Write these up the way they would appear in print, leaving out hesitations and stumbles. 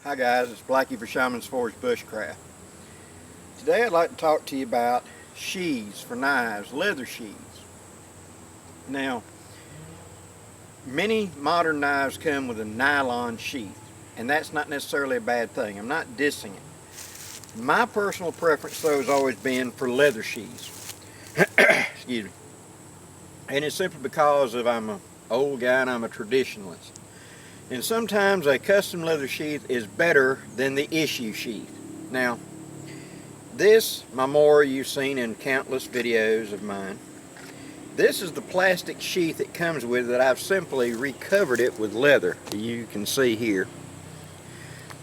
Hi guys, it's Blackie for Shaman's Forge Bushcraft. Today I'd like to talk to you about sheaths for knives, leather sheaths. Now, many modern knives come with a nylon sheath, and that's not necessarily a bad thing. I'm not dissing it. My personal preference though has always been for leather sheaths. Excuse me. And it's simply because I'm an old guy and I'm a traditionalist. And sometimes a custom leather sheath is better than the issue sheath. Now, this Memora you've seen in countless videos of mine. This is the plastic sheath it comes with that I've simply recovered it with leather. You can see here.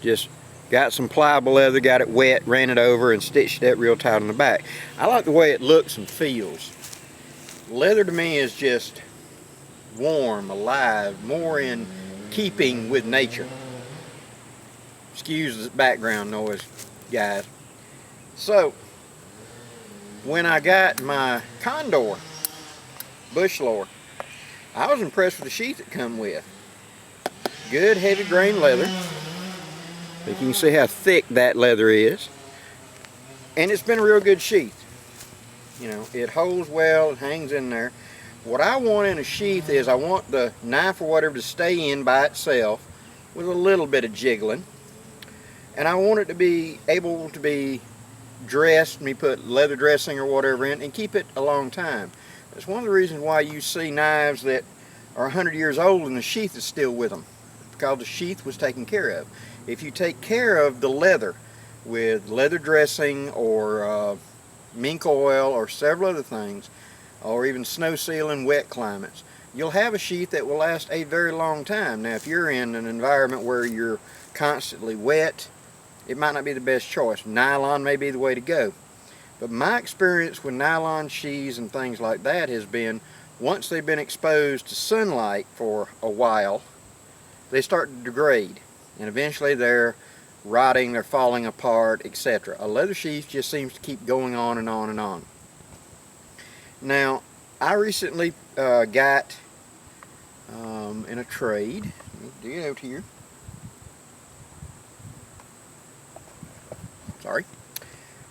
Just got some pliable leather, got it wet, ran it over, and stitched it up real tight on the back. I like the way it looks and feels. Leather to me is just warm, alive, more in keeping with nature. Excuse the background noise, guys. So, when I got my Condor bush loader, I was impressed with the sheath it come with. Good heavy grain leather. You can see how thick that leather is. And it's been a real good sheath. You know, it holds well, it hangs in there. What I want in a sheath is I want the knife or whatever to stay in by itself with a little bit of jiggling. And I want it to be able to be dressed, me put leather dressing or whatever in, and keep it a long time. That's one of the reasons why you see knives that are 100 years old and the sheath is still with them, because the sheath was taken care of. If you take care of the leather with leather dressing or mink oil or several other things, or even snow seal in wet climates, you'll have a sheath that will last a very long time. Now, if you're in an environment where you're constantly wet, it might not be the best choice. Nylon may be the way to go. But my experience with nylon sheaths and things like that has been, once they've been exposed to sunlight for a while, they start to degrade. And eventually they're rotting, they're falling apart, etc. A leather sheath just seems to keep going on and on and on. Now, I recently got in a trade, let me get out here. Sorry.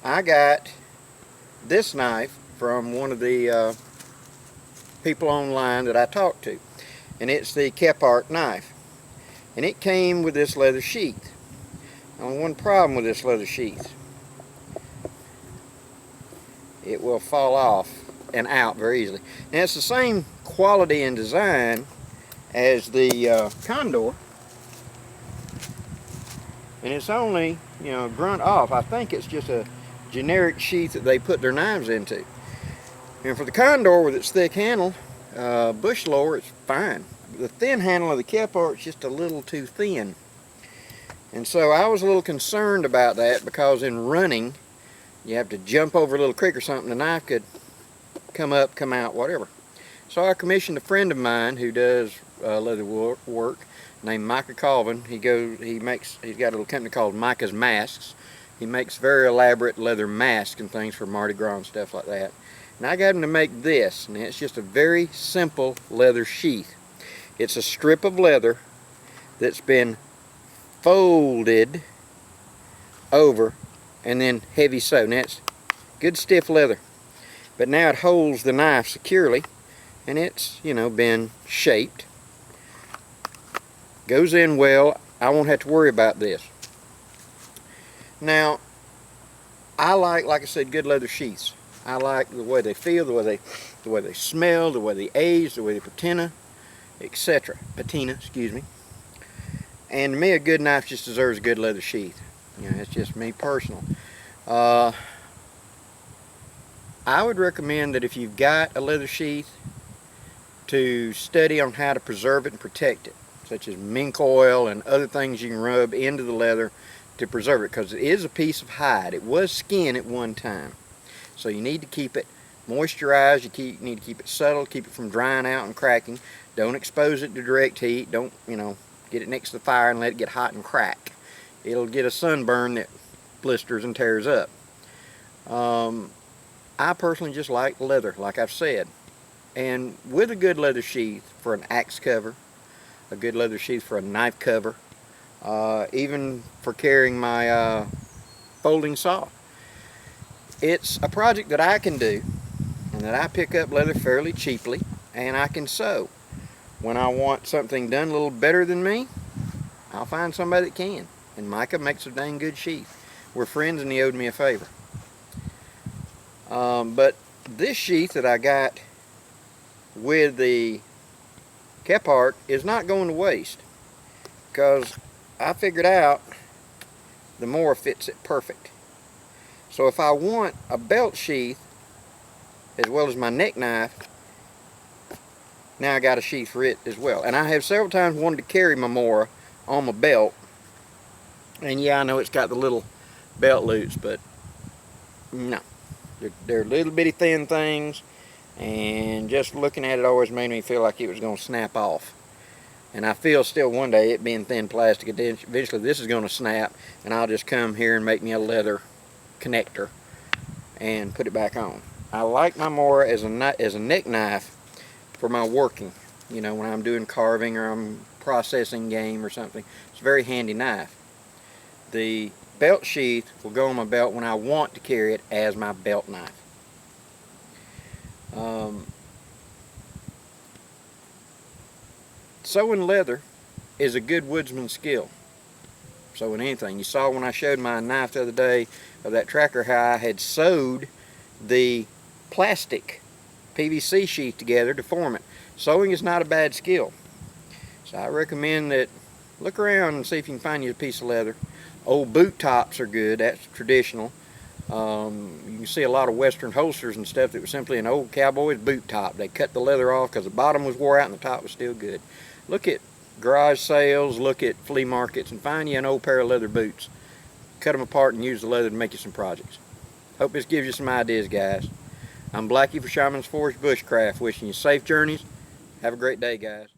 I got this knife from one of the people online that I talked to, and it's the SHEATHS.KNIFE, and it came with this leather sheath. Now, one problem with this leather sheath: it will fall off and out very easily. Now, it's the same quality and design as the Condor, and it's only, you know, grunt off. I think it's just a generic sheath that they put their knives into. And for the Condor with its thick handle, bush loader, it's fine. The thin handle of the Kepler, it's just a little too thin. And so I was a little concerned about that, because in running, you have to jump over a little creek or something, the knife could come up, come out, whatever. So I commissioned a friend of mine who does leather work, named Micah Colvin. He's got a little company called Micah's Masks. He makes very elaborate leather masks and things for Mardi Gras and stuff like that. And I got him to make this, and it's just a very simple leather sheath. It's a strip of leather that's been folded over and then heavy sewed. Now, it's good stiff leather, but now it holds the knife securely, and it's, you know, been shaped. Goes in well. I won't have to worry about this. Now, I like I said, good leather sheaths. I like the way they feel, the way they smell, the way they age, the way they patina, etc. Patina, excuse me. And to me, a good knife just deserves a good leather sheath. You know, it's just me personal. I would recommend that if you've got a leather sheath, to study on how to preserve it and protect it, such as mink oil and other things you can rub into the leather to preserve it, because it is a piece of hide. It was skin at one time. So you need to keep it moisturized, you need to keep it subtle, keep it from drying out and cracking. Don't expose it to direct heat. Don't, you know, get it next to the fire and let it get hot and crack. It'll get a sunburn that blisters and tears up. I personally just like leather, like I've said. And with a good leather sheath for an axe cover, a good leather sheath for a knife cover, even for carrying my folding saw. It's a project that I can do, and that I pick up leather fairly cheaply, and I can sew. When I want something done a little better than me, I'll find somebody that can. And Micah makes a dang good sheath. We're friends, and he owed me a favor. But this sheath that I got with the Kephart is not going to waste, because I figured out the Mora fits it perfect. So if I want a belt sheath as well as my neck knife, now I got a sheath for it as well. And I have several times wanted to carry my Mora on my belt, and yeah, I know it's got the little belt loops, but no, they're little bitty thin things, and just looking at it always made me feel like it was going to snap off. And I feel still one day, it being thin plastic, eventually this is going to snap, and I'll just come here and make me a leather connector and put it back on. I like my Mora as a neck knife for my working, you know, when I'm doing carving or I'm processing game or something. It's a very handy knife. The belt sheath will go on my belt when I want to carry it as my belt knife. Sewing leather is a good woodsman's skill. Sewing anything. You saw when I showed my knife the other day of that tracker how I had sewed the plastic PVC sheath together to form it. Sewing is not a bad skill. So I recommend that look around and see if you can find you a piece of leather. Old boot tops are good. That's traditional. You can see a lot of western holsters and stuff that was simply an old cowboy's boot top. They cut the leather off because the bottom was wore out and the top was still good. Look at garage sales, look at flea markets, and find you an old pair of leather boots. Cut them apart and use the leather to make you some projects. Hope this gives you some ideas, guys. I'm Blackie for Shaman's Forest Bushcraft, wishing you safe journeys. Have a great day, guys.